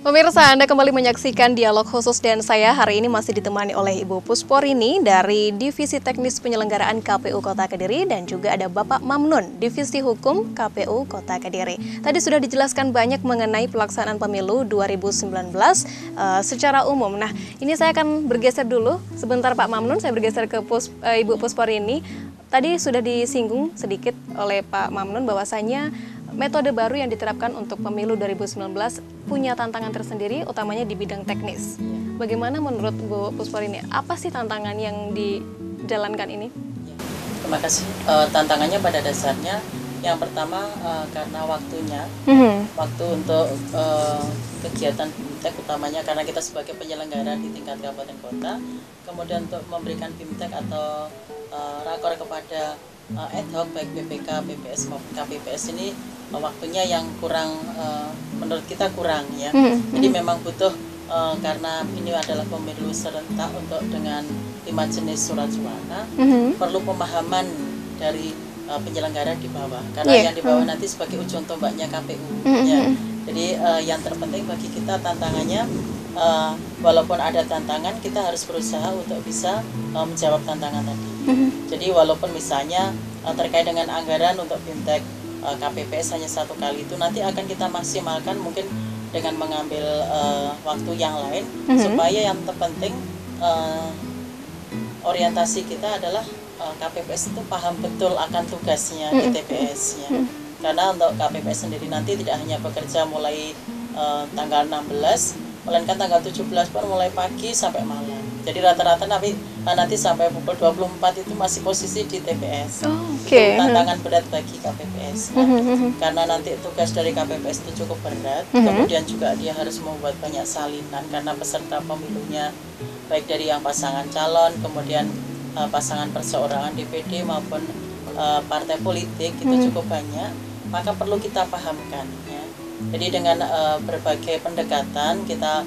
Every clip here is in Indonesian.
Pemirsa, Anda kembali menyaksikan dialog khusus dan saya hari ini masih ditemani oleh Ibu Pusporini dari Divisi Teknis Penyelenggaraan KPU Kota Kediri dan juga ada Bapak Mamnun, Divisi Hukum KPU Kota Kediri. Tadi sudah dijelaskan banyak mengenai pelaksanaan pemilu 2019 secara umum. Nah, ini saya akan bergeser dulu. Sebentar Pak Mamnun, saya bergeser ke Ibu Pusporini. Tadi sudah disinggung sedikit oleh Pak Mamnun bahwasanya metode baru yang diterapkan untuk pemilu 2019 punya tantangan tersendiri, utamanya di bidang teknis. Bagaimana menurut Bu Pusporini, apa sih tantangan yang dijalankan ini? Terima kasih. Tantangannya pada dasarnya, yang pertama karena waktunya, waktu untuk kegiatan BIMTEK utamanya karena kita sebagai penyelenggara di tingkat kabupaten kota, kemudian untuk memberikan BIMTEK atau rakor kepada ad hoc baik BPK, BPS maupun KPPS ini waktunya yang kurang, menurut kita kurang ya. Jadi memang butuh karena ini adalah pemilu serentak untuk dengan 5 jenis surat suara, perlu pemahaman dari penyelenggara di bawah karena yang di bawah nanti sebagai ujung tombaknya KPU ya. Jadi yang terpenting bagi kita tantangannya, walaupun ada tantangan kita harus berusaha untuk bisa menjawab tantangan tadi. Jadi walaupun misalnya terkait dengan anggaran untuk BIMTEK KPPS hanya 1 kali, itu nanti akan kita maksimalkan mungkin dengan mengambil waktu yang lain supaya yang terpenting orientasi kita adalah KPPS itu paham betul akan tugasnya di TPS ya. Karena untuk KPPS sendiri nanti tidak hanya bekerja mulai tanggal 16, melainkan tanggal 17 pun mulai pagi sampai malam. Jadi rata-rata nanti sampai pukul 24 itu masih posisi di TPS. Tantangan berat bagi KPPS. Karena nanti tugas dari KPPS itu cukup berat. Kemudian juga dia harus membuat banyak salinan karena peserta pemilunya baik dari yang pasangan calon, kemudian pasangan perseorangan DPD maupun partai politik itu cukup banyak. Maka perlu kita pahamkan ya. Jadi dengan berbagai pendekatan kita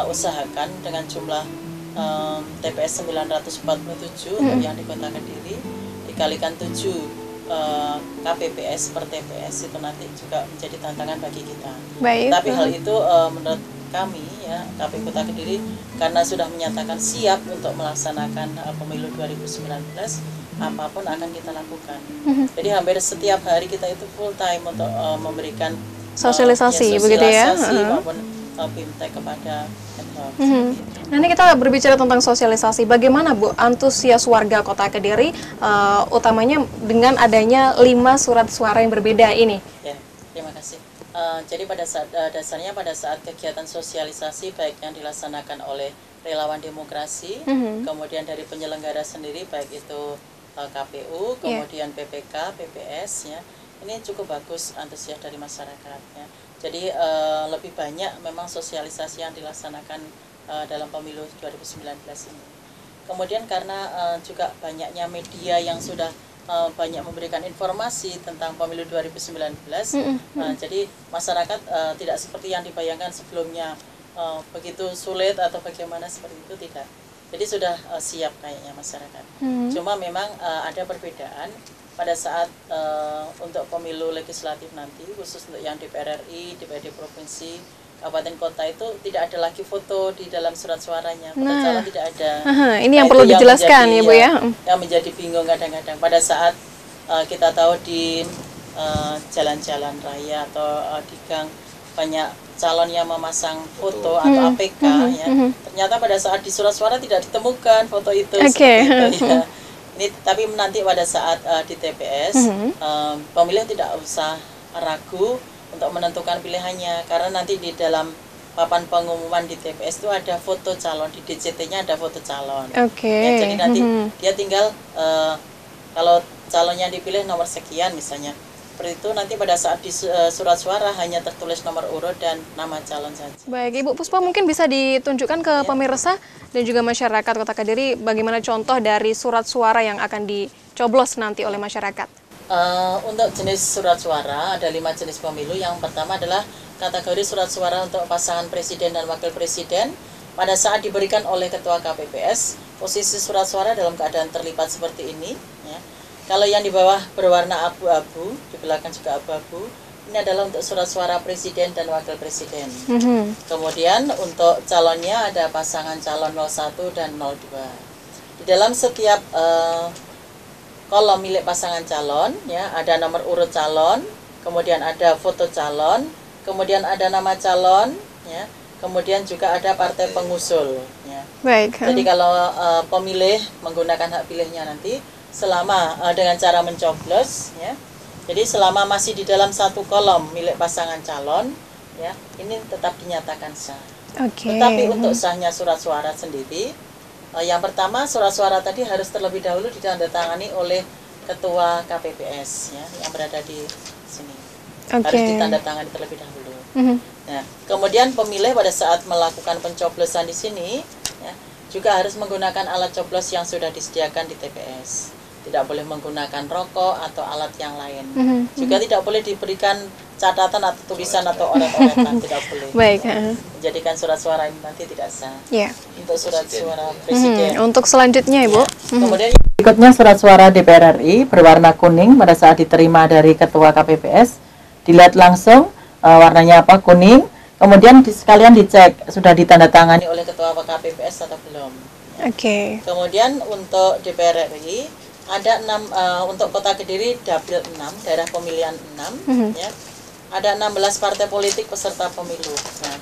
usahakan dengan jumlah TPS 947 yang di Kota Kediri dikalikan 7 KPPS per TPS itu nanti juga menjadi tantangan bagi kita. Tapi hal itu menurut kami ya KPU Kota Kediri karena sudah menyatakan siap untuk melaksanakan pemilu 2019, apapun akan kita lakukan. Jadi hampir setiap hari kita itu full time untuk memberikan sosialisasi begitu ya, maupun BIMTEK kepada Nah, ini kita berbicara tentang sosialisasi. Bagaimana Bu antusias warga Kota Kediri, utamanya dengan adanya 5 surat suara yang berbeda ini? Ya, terima kasih. Jadi pada dasarnya pada saat kegiatan sosialisasi baik yang dilaksanakan oleh relawan demokrasi, kemudian dari penyelenggara sendiri baik itu KPU, kemudian PPK, PPS ya, ini cukup bagus antusias dari masyarakat ya. Jadi lebih banyak memang sosialisasi yang dilaksanakan dalam pemilu 2019 ini. Kemudian karena juga banyaknya media yang sudah banyak memberikan informasi tentang pemilu 2019, jadi masyarakat tidak seperti yang dibayangkan sebelumnya begitu sulit atau bagaimana seperti itu, tidak. Jadi sudah siap kayaknya masyarakat. Cuma memang ada perbedaan pada saat untuk pemilu legislatif nanti, khusus untuk yang DPR RI, DPRD provinsi, kabupaten kota itu tidak ada lagi foto di dalam surat suaranya, foto calon tidak ada. Ini yang perlu dijelaskan ya Bu ya. Yang menjadi bingung kadang-kadang pada saat kita tahu di jalan-jalan raya atau di gang banyak calon yang memasang foto atau APK ya. Ternyata pada saat di surat suara tidak ditemukan foto itu. Itu ya. Ini tapi nanti pada saat di TPS pemilih tidak usah ragu untuk menentukan pilihannya karena nanti di dalam papan pengumuman di TPS itu ada foto calon, di DCT-nya ada foto calon. Ya, jadi nanti dia tinggal kalau calonnya dipilih nomor sekian misalnya, seperti itu nanti pada saat di surat suara hanya tertulis nomor urut dan nama calon saja. Baik, Ibu Puspa mungkin bisa ditunjukkan ke pemirsa dan juga masyarakat Kota Kediri bagaimana contoh dari surat suara yang akan dicoblos nanti oleh masyarakat. Untuk jenis surat suara ada 5 jenis pemilu. Yang pertama adalah kategori surat suara untuk pasangan presiden dan wakil presiden. Pada saat diberikan oleh ketua KPPS, posisi surat suara dalam keadaan terlipat seperti ini ya. Kalau yang di bawah berwarna abu-abu, di belakang juga abu-abu, ini adalah untuk surat suara presiden dan wakil presiden. Kemudian untuk calonnya ada pasangan calon 01 dan 02. Di dalam setiap kolom milik pasangan calon, ya, ada nomor urut calon, kemudian ada foto calon, kemudian ada nama calon, ya, kemudian juga ada partai pengusul. Ya. Baik. Jadi kalau pemilih menggunakan hak pilihnya nanti, selama dengan cara mencoblos, ya, jadi selama masih di dalam satu kolom milik pasangan calon, ya, ini tetap dinyatakan sah. Tetapi untuk sahnya surat suara sendiri, yang pertama surat suara tadi harus terlebih dahulu ditandatangani oleh ketua KPPS, ya, yang berada di sini. Harus ditandatangani terlebih dahulu. Nah, kemudian pemilih pada saat melakukan pencoblosan di sini, ya, juga harus menggunakan alat coblos yang sudah disediakan di TPS. Tidak boleh menggunakan rokok atau alat yang lain. Juga tidak boleh diberikan catatan atau tulisan atau oret-oretan, tidak boleh. Baik. Menjadikan surat suara ini nanti tidak sah. Ya. Untuk surat suara presiden. Untuk selanjutnya, Ibu. Ya. Kemudian berikutnya surat suara DPR RI berwarna kuning pada saat diterima dari ketua KPPS. Dilihat langsung warnanya apa, kuning. Kemudian sekalian dicek sudah ditandatangani oleh ketua KPPS atau belum. Ya. Kemudian untuk DPR RI ada 6 untuk Kota Kediri dapil 6, daerah pemilihan 6, ya. Ada 16 partai politik peserta pemilu. Nah,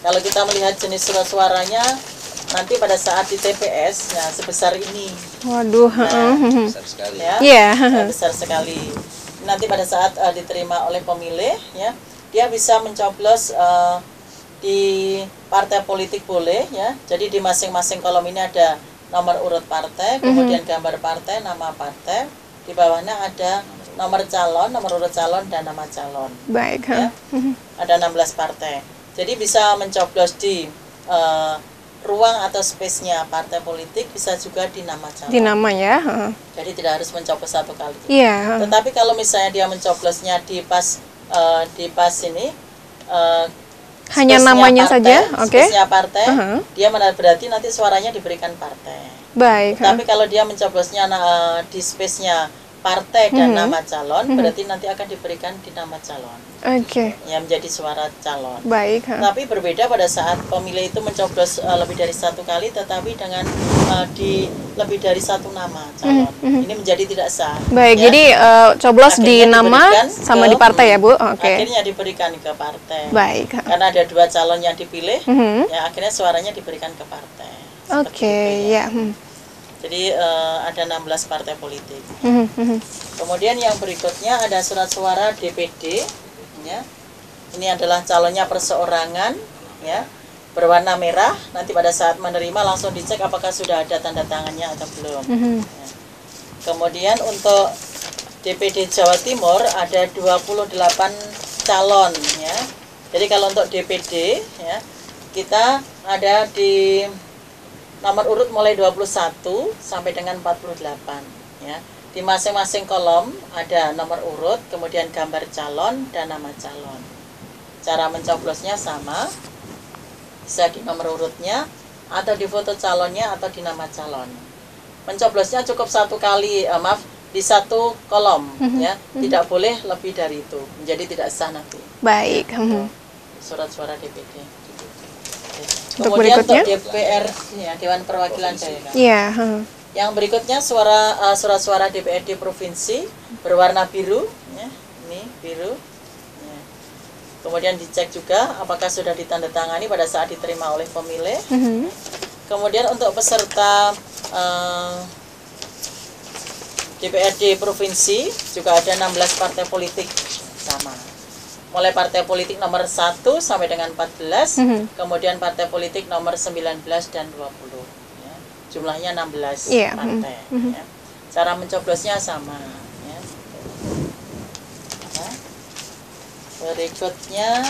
kalau kita melihat jenis surat suaranya nanti pada saat di TPS, nah sebesar ini. Waduh, besar sekali. Ya, besar sekali. Nanti pada saat diterima oleh pemilih, ya, dia bisa mencoblos di partai politik boleh, ya. Jadi di masing-masing kolom ini ada nomor urut partai, kemudian gambar partai, nama partai, di bawahnya ada nomor calon, nomor urut calon, dan nama calon. Baik. Ya. Ada 16 partai. Jadi bisa mencoblos di ruang atau space-nya partai politik, bisa juga di nama calon. Di nama, ya. Jadi tidak harus mencoblos satu kali. Iya. Tetapi kalau misalnya dia mencoblosnya di pas ini, hanya namanya partai, saja, space-nya partai, dia berarti nanti suaranya diberikan partai. Baik. Tapi kalau dia mencoblosnya di space-nya partai dan nama calon, berarti nanti akan diberikan di nama calon. Yang menjadi suara calon. Baik. Tapi berbeda pada saat pemilih itu mencoblos lebih dari satu kali, tetapi dengan di lebih dari satu nama calon. Ini menjadi tidak sah. Baik, ya. jadi coblos di Akhirnya nama sama di partai, ya, Bu? Akhirnya diberikan ke partai. Baik. Karena ada 2 calon yang dipilih, ya akhirnya suaranya diberikan ke partai. Ya. Jadi ada 16 partai politik. Kemudian yang berikutnya ada surat suara DPD, ya. Ini adalah calonnya perseorangan, ya, berwarna merah. Nanti pada saat menerima langsung dicek apakah sudah ada tanda tangannya atau belum. Ya. Kemudian untuk DPD Jawa Timur ada 28 calon, ya. Jadi kalau untuk DPD, ya, kita ada di nomor urut mulai 21 sampai dengan 48, ya. Di masing-masing kolom ada nomor urut, kemudian gambar calon dan nama calon. Cara mencoblosnya sama, bisa di nomor urutnya atau di foto calonnya atau di nama calon. Mencoblosnya cukup satu kali, di satu kolom, ya. Tidak boleh lebih dari itu, menjadi tidak sah nanti. Baik. Surat suara DPD. Untuk Kemudian berikutnya? untuk DPR, ya, Dewan Perwakilan Daerah. Iya. Yang berikutnya surat suara DPRD provinsi berwarna biru, ya, ini biru. Ya. Kemudian dicek juga apakah sudah ditandatangani pada saat diterima oleh pemilih. Kemudian untuk peserta DPRD provinsi juga ada 16 partai politik sama. Mulai partai politik nomor 1 sampai dengan 14, kemudian partai politik nomor 19 dan 20. Ya. Jumlahnya 16 partai. Ya. Cara mencoblosnya sama. Ya. Nah, berikutnya,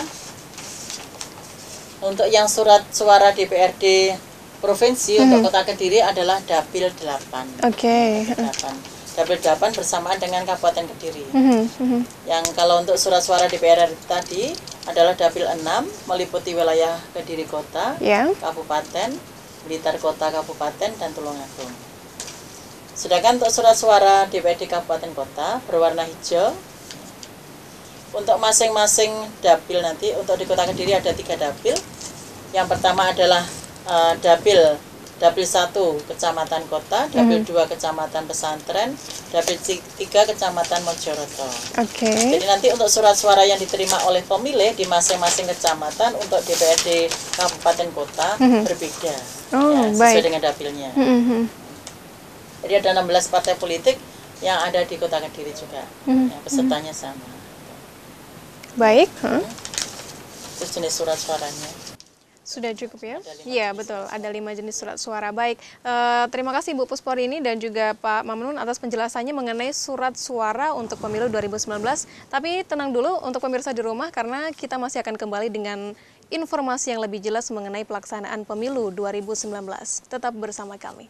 untuk yang surat suara DPRD provinsi untuk Kota Kediri adalah Dapil 8. Dapil 8 bersamaan dengan Kabupaten Kediri. Yang kalau untuk surat suara DPR tadi adalah Dapil 6 meliputi wilayah Kediri Kota, Kabupaten, Blitar Kota, Kabupaten, dan Tulungagung. Sedangkan untuk surat suara DPRD Kabupaten Kota berwarna hijau. Untuk masing-masing dapil nanti, untuk di Kota Kediri ada 3 dapil. Yang pertama adalah dapil 1 Kecamatan Kota, dapil 2 Kecamatan Pesantren, dapil 3 Kecamatan Mojoroto. Jadi nanti untuk surat suara yang diterima oleh pemilih di masing-masing kecamatan untuk DPRD Kabupaten Kota berbeda, sesuai dengan dapilnya. Jadi ada 16 partai politik yang ada di Kota Kediri juga, pesertanya sama. Baik. Terus jenis surat suaranya. Sudah cukup ya? Iya betul, ada 5 jenis surat suara. Baik, terima kasih Bu Pusporini dan juga Pak Mamnun atas penjelasannya mengenai surat suara untuk pemilu 2019. Tapi tenang dulu untuk pemirsa di rumah karena kita masih akan kembali dengan informasi yang lebih jelas mengenai pelaksanaan pemilu 2019. Tetap bersama kami.